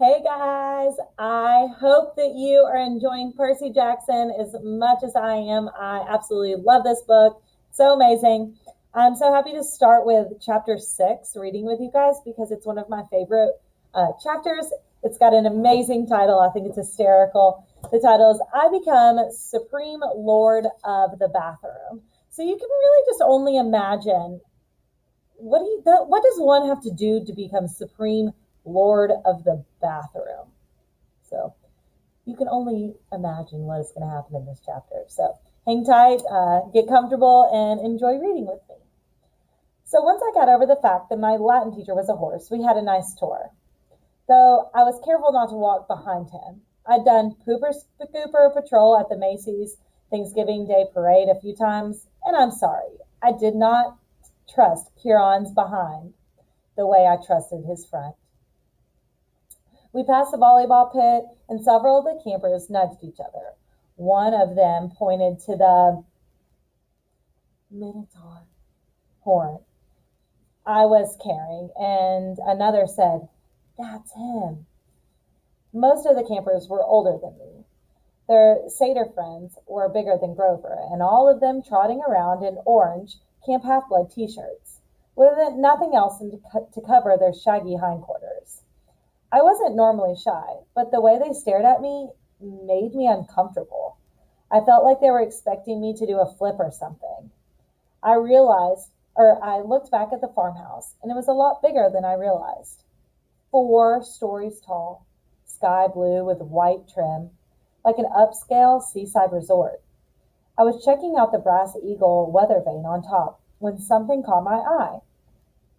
Hey guys, I hope that you are enjoying Percy Jackson as much as I am. I absolutely love this book. So amazing. I'm so happy to start with chapter 6, reading with you guys because it's one of my favorite chapters. It's got an amazing title. I think it's hysterical. The title is I Become Supreme Lord of the Bathroom. So you can really just only imagine what does one have to do to become supreme lord of the bathroom? So you can only imagine what is going to happen in this chapter. So hang tight, get comfortable, and enjoy reading with me. So once I got over the fact that my Latin teacher was a horse, we had a nice tour. Though I was careful not to walk behind him. I'd done Pooper Scooper patrol at the Macy's Thanksgiving Day parade a few times, and I'm sorry, I did not trust Kieran's behind the way I trusted his front. We passed the volleyball pit, and several of the campers nudged each other. One of them pointed to the Minotaur horn I was carrying, and another said, "That's him." Most of the campers were older than me. Their satyr friends were bigger than Grover, and all of them trotting around in orange Camp Half-Blood t-shirts, with nothing else to cover their shaggy hindquarters. I wasn't normally shy, but the way they stared at me made me uncomfortable. I felt like they were expecting me to do a flip or something. I looked back at the farmhouse, and it was a lot bigger than I realized. 4 stories tall, sky blue with white trim, like an upscale seaside resort. I was checking out the brass eagle weather vane on top when something caught my eye.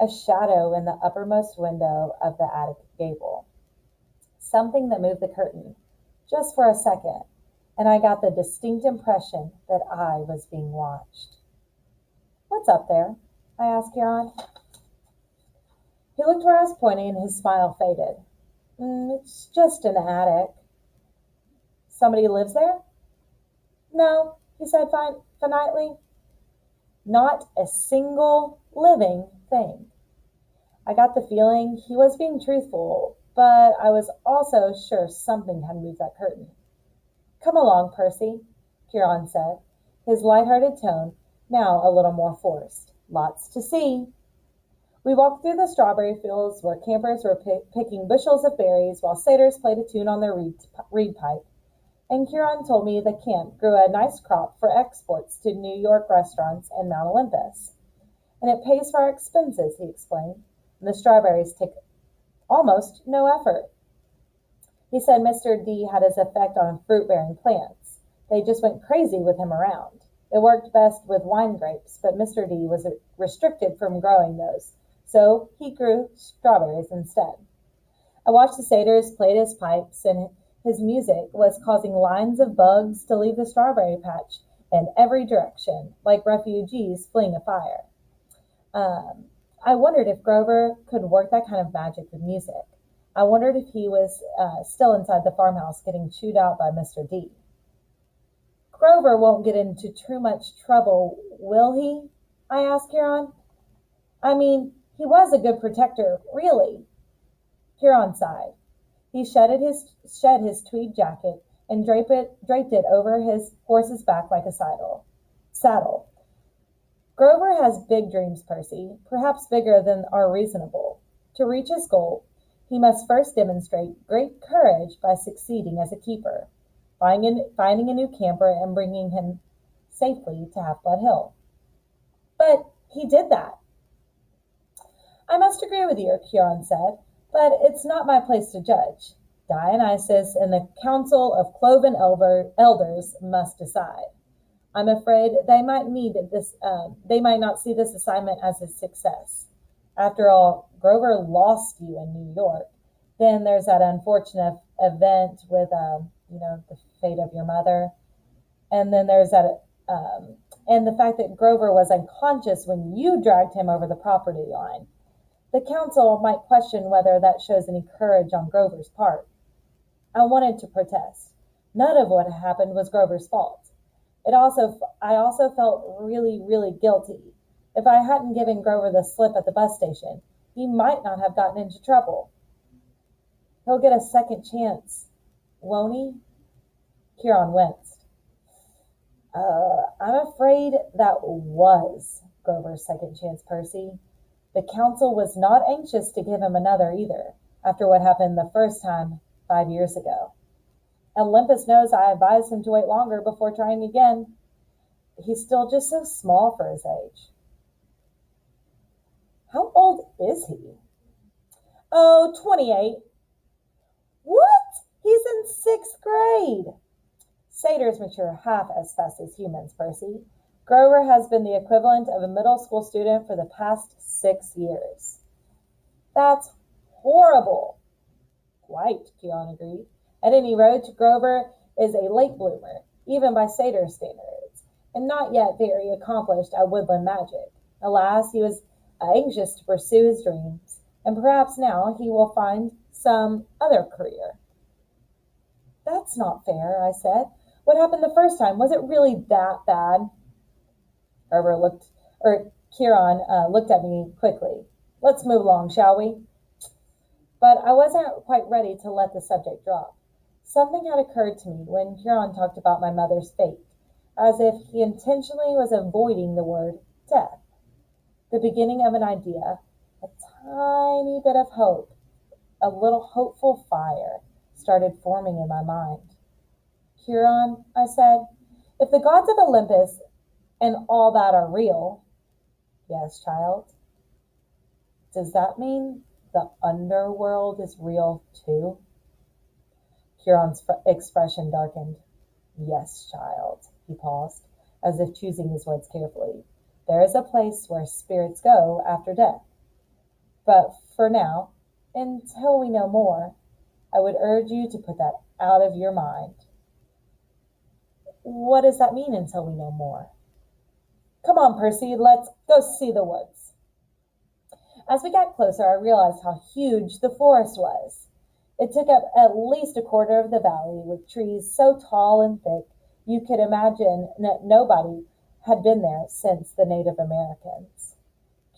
A shadow in the uppermost window of the attic gable. Something that moved the curtain, just for a second, and I got the distinct impression that I was being watched. "What's up there?" I asked Kieran. He looked where I was pointing and his smile faded. It's just an attic." "Somebody lives there?" "No," he said finitely. "Not a single living thing." I got the feeling he was being truthful, but I was also sure something had moved that curtain. "Come along, Percy," Kieran said, his light-hearted tone now a little more forced. "Lots to see." We walked through the strawberry fields where campers were picking bushels of berries while satyrs played a tune on their reed pipe, and Kieran told me the camp grew a nice crop for exports to New York restaurants and Mount Olympus. "And it pays for our expenses," he explained, "and the strawberries take almost no effort." He said Mr. D had his effect on fruit-bearing plants. They just went crazy with him around. It worked best with wine grapes, but Mr. D was restricted from growing those, so he grew strawberries instead. I watched the satyrs play his pipes, and his music was causing lines of bugs to leave the strawberry patch in every direction, like refugees fleeing a fire. I wondered if Grover could work that kind of magic with music. I wondered if he was still inside the farmhouse getting chewed out by Mr. D. "Grover won't get into too much trouble, will he?" I asked Kieran. "I mean, he was a good protector, really." Kieran sighed. He shed his tweed jacket and draped it over his horse's back like a saddle. "Grover has big dreams, Percy, perhaps bigger than are reasonable. To reach his goal, he must first demonstrate great courage by succeeding as a keeper, finding a new camper and bringing him safely to Half-Blood Hill." "But he did that." "I must agree with you," Kieran said, "but it's not my place to judge. Dionysus and the Council of Cloven Elders must decide. I'm afraid they might not see this assignment as a success. After all, Grover lost you in New York. Then there's that unfortunate event with, the fate of your mother. And then there's and the fact that Grover was unconscious when you dragged him over the property line. The council might question whether that shows any courage on Grover's part." I wanted to protest. None of what happened was Grover's fault. I also felt really, really guilty. If I hadn't given Grover the slip at the bus station, he might not have gotten into trouble. He'll get a second chance, won't he? Kieran winced. I'm afraid that was Grover's second chance, Percy. The council was not anxious to give him another either, after what happened the first time 5 years ago. Olympus knows I advised him to wait longer before trying again. He's still just so small for his age. How old is he? Oh, 28. What? He's in sixth grade. Satyrs mature half as fast as humans, Percy. Grover has been the equivalent of a middle school student for the past 6 years. That's horrible. Quite, Kieran agreed. At any rate, Grover is a late bloomer, even by satyr standards, and not yet very accomplished at woodland magic. Alas, he was anxious to pursue his dreams, and perhaps now he will find some other career. That's not fair, I said. What happened the first time? Was it really that bad? Grover looked, or Kieran looked at me quickly. Let's move along, shall we? But I wasn't quite ready to let the subject drop. Something had occurred to me when Kieran talked about my mother's fate, as if he intentionally was avoiding the word death. The beginning of an idea, a tiny bit of hope, a little hopeful fire started forming in my mind. Kieran, I said, if the gods of Olympus and all that are real, yes, child, does that mean the underworld is real too? Kieran's expression darkened. Yes, child, he paused, as if choosing his words carefully. There is a place where spirits go after death. But for now, until we know more, I would urge you to put that out of your mind. What does that mean, until we know more? Come on, Percy, let's go see the woods. As we got closer, I realized how huge the forest was. It took up at least a quarter of the valley, with trees so tall and thick you could imagine that nobody had been there since the Native Americans.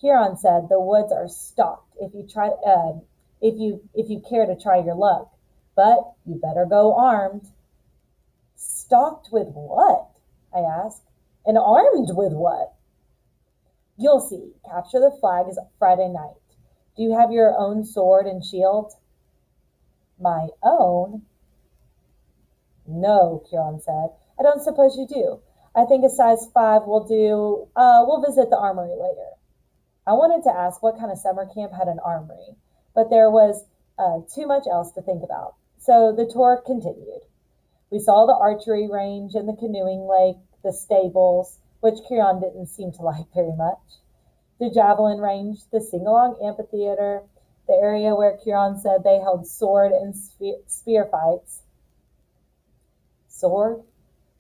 Kieran said the woods are stocked if you care to try your luck, but you better go armed. Stocked with what? I asked. And armed with what? You'll see. Capture the flag is Friday night. Do you have your own sword and shield? My own? No, Kieran said. I don't suppose you do. I think a size 5 will do. We'll visit the armory later. I wanted to ask what kind of summer camp had an armory, but there was too much else to think about. So the tour continued. We saw the archery range and the canoeing lake, the stables, which Kieran didn't seem to like very much, the javelin range, the sing-along amphitheater, the area where Kieran said they held sword and spear fights. Sword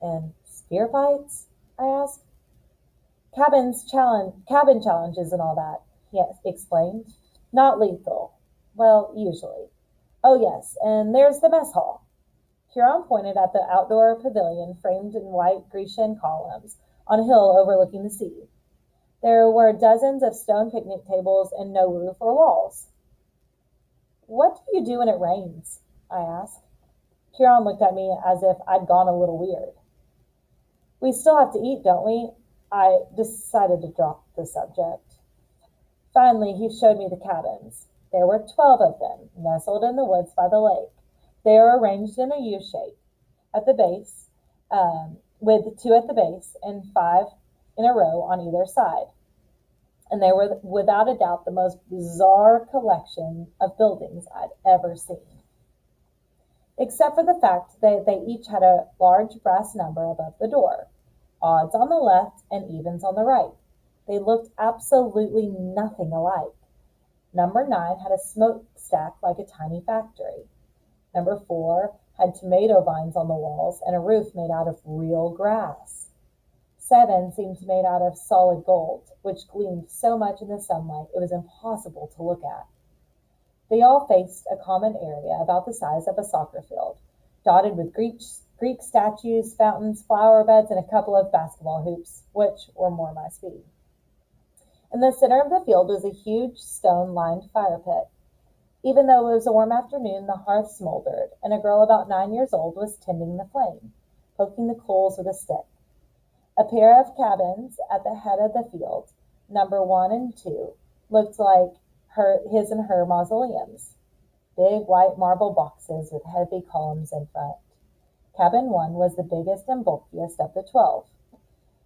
and spear fights? I asked. Cabin challenges and all that, he explained. Not lethal. Well, usually. Oh, yes, and there's the mess hall. Kieran pointed at the outdoor pavilion framed in white Grecian columns on a hill overlooking the sea. There were dozens of stone picnic tables and no roof or walls. What do you do when it rains? I asked. Kieran looked at me as if I'd gone a little weird. We still have to eat, don't we? I decided to drop the subject. Finally, he showed me the cabins. There were 12 of them, nestled in the woods by the lake. They were arranged in a U shape at the base, with 2 at the base and 5 in a row on either side. And they were without a doubt the most bizarre collection of buildings I'd ever seen. Except for the fact that they each had a large brass number above the door, odds on the left and evens on the right. They looked absolutely nothing alike. Number 9 had a smokestack like a tiny factory. Number 4 had tomato vines on the walls and a roof made out of real grass. 7 seemed made out of solid gold, which gleamed so much in the sunlight it was impossible to look at. They all faced a common area about the size of a soccer field, dotted with Greek statues, fountains, flower beds, and a couple of basketball hoops, which were more my speed. In the center of the field was a huge stone-lined fire pit. Even though it was a warm afternoon, the hearth smoldered, and a girl about 9 years old was tending the flame, poking the coals with a stick. A pair of cabins at the head of the field, number 1 and 2, looked like his and her mausoleums. Big white marble boxes with heavy columns in front. Cabin 1 was the biggest and bulkiest of the 12.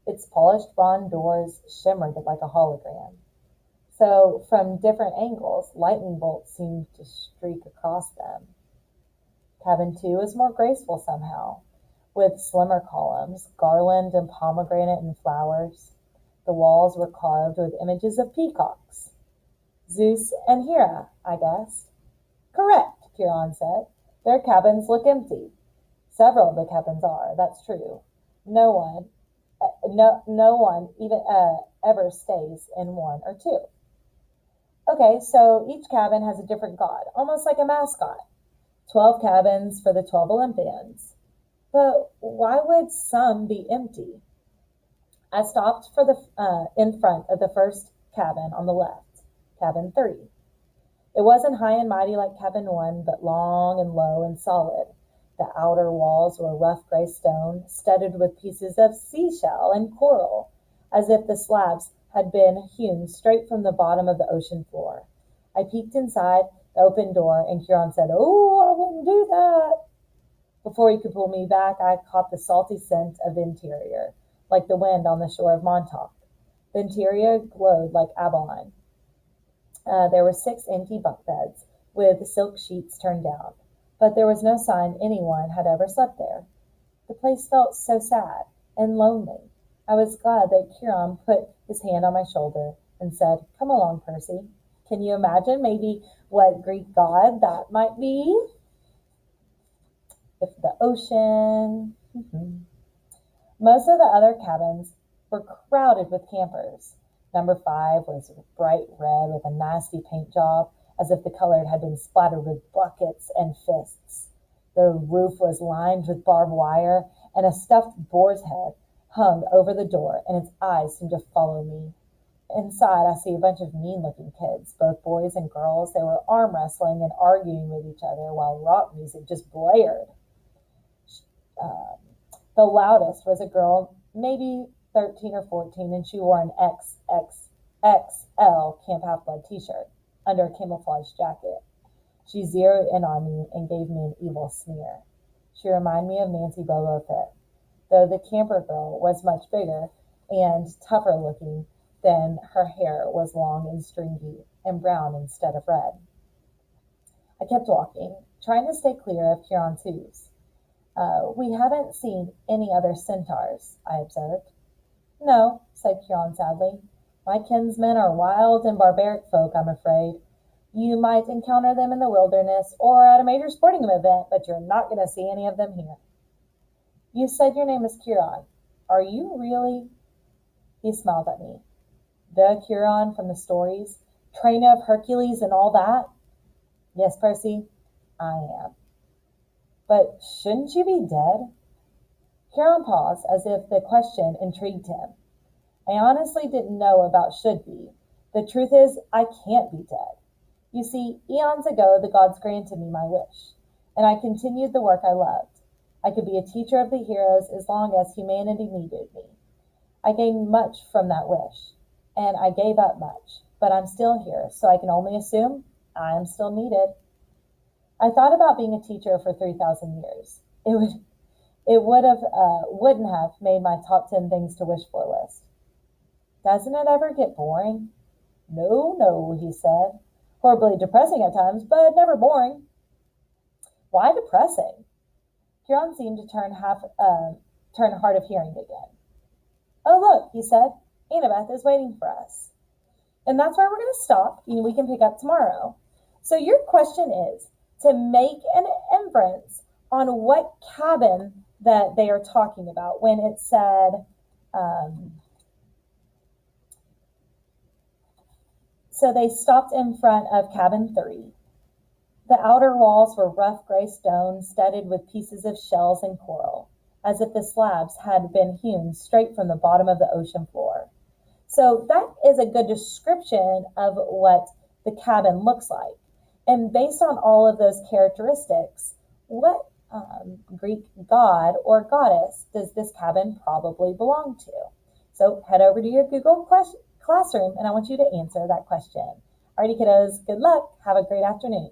Its polished bronze doors shimmered like a hologram. So, from different angles, lightning bolts seemed to streak across them. Cabin 2 was more graceful somehow, with slimmer columns, garland and pomegranate and flowers. The walls were carved with images of peacocks. Zeus and Hera, I guessed. Correct, Huron said. Their cabins look empty. Several of the cabins are, that's true. No one even ever stays in 1 or 2. Okay, so each cabin has a different god, almost like a mascot. 12 cabins for the 12 Olympians. But why would some be empty? I stopped in front of the first cabin on the left, cabin 3. It wasn't high and mighty like cabin 1, but long and low and solid. The outer walls were rough gray stone, studded with pieces of seashell and coral, as if the slabs had been hewn straight from the bottom of the ocean floor. I peeked inside the open door, and Huron said, "Oh, I wouldn't do that." Before he could pull me back, I caught the salty scent of the interior, like the wind on the shore of Montauk. The interior glowed like abalone. There were 6 empty bunk beds, with silk sheets turned down, but there was no sign anyone had ever slept there. The place felt so sad and lonely. I was glad that Huron put his hand on my shoulder and said, "Come along, Percy. Can you imagine maybe what Greek god that might be? If the ocean." Most of the other cabins were crowded with campers. Number 5 was bright red with a nasty paint job, as if the color had been splattered with buckets and fists. The roof was lined with barbed wire, and a stuffed boar's head hung over the door, and its eyes seemed to follow me. Inside, I see a bunch of mean-looking kids, both boys and girls. They were arm wrestling and arguing with each other while rock music just blared. The loudest was a girl, maybe 13 or 14, and she wore an XXXL Camp Half-Blood t-shirt under a camouflage jacket. She zeroed in on me and gave me an evil sneer. She reminded me of Nancy Bobo Fit, though the camper girl was much bigger and tougher looking than her hair was long and stringy and brown instead of red. I kept walking, trying to stay clear of Huron's hooves. We haven't seen any other centaurs, I observed. No, said Huron sadly. My kinsmen are wild and barbaric folk, I'm afraid. You might encounter them in the wilderness or at a major sporting event, but you're not going to see any of them here. You said your name is Huron. Are you really? He smiled at me. The Huron from the stories, trainer of Hercules and all that? Yes, Percy, I am. But shouldn't you be dead? Huron paused as if the question intrigued him. I honestly didn't know about should be. The truth is, I can't be dead. You see, eons ago, the gods granted me my wish, and I continued the work I loved. I could be a teacher of the heroes as long as humanity needed me. I gained much from that wish, and I gave up much, but I'm still here, so I can only assume I am still needed. I thought about being a teacher for 3,000 years. Wouldn't have made my top 10 things to wish for list. Doesn't it ever get boring? No, he said. Horribly depressing at times, but never boring. Why depressing? Huron seemed to turn hard of hearing again. Oh, look, he said. Annabeth is waiting for us. And that's where we're going to stop. We can pick up tomorrow. So your question is to make an inference on what cabin that they are talking about when it said, so they stopped in front of cabin 3. The outer walls were rough gray stone studded with pieces of shells and coral, as if the slabs had been hewn straight from the bottom of the ocean floor. So that is a good description of what the cabin looks like. And based on all of those characteristics, what Greek god or goddess does this cabin probably belong to? So head over to your Google Classroom and I want you to answer that question. Alrighty, kiddos, good luck. Have a great afternoon.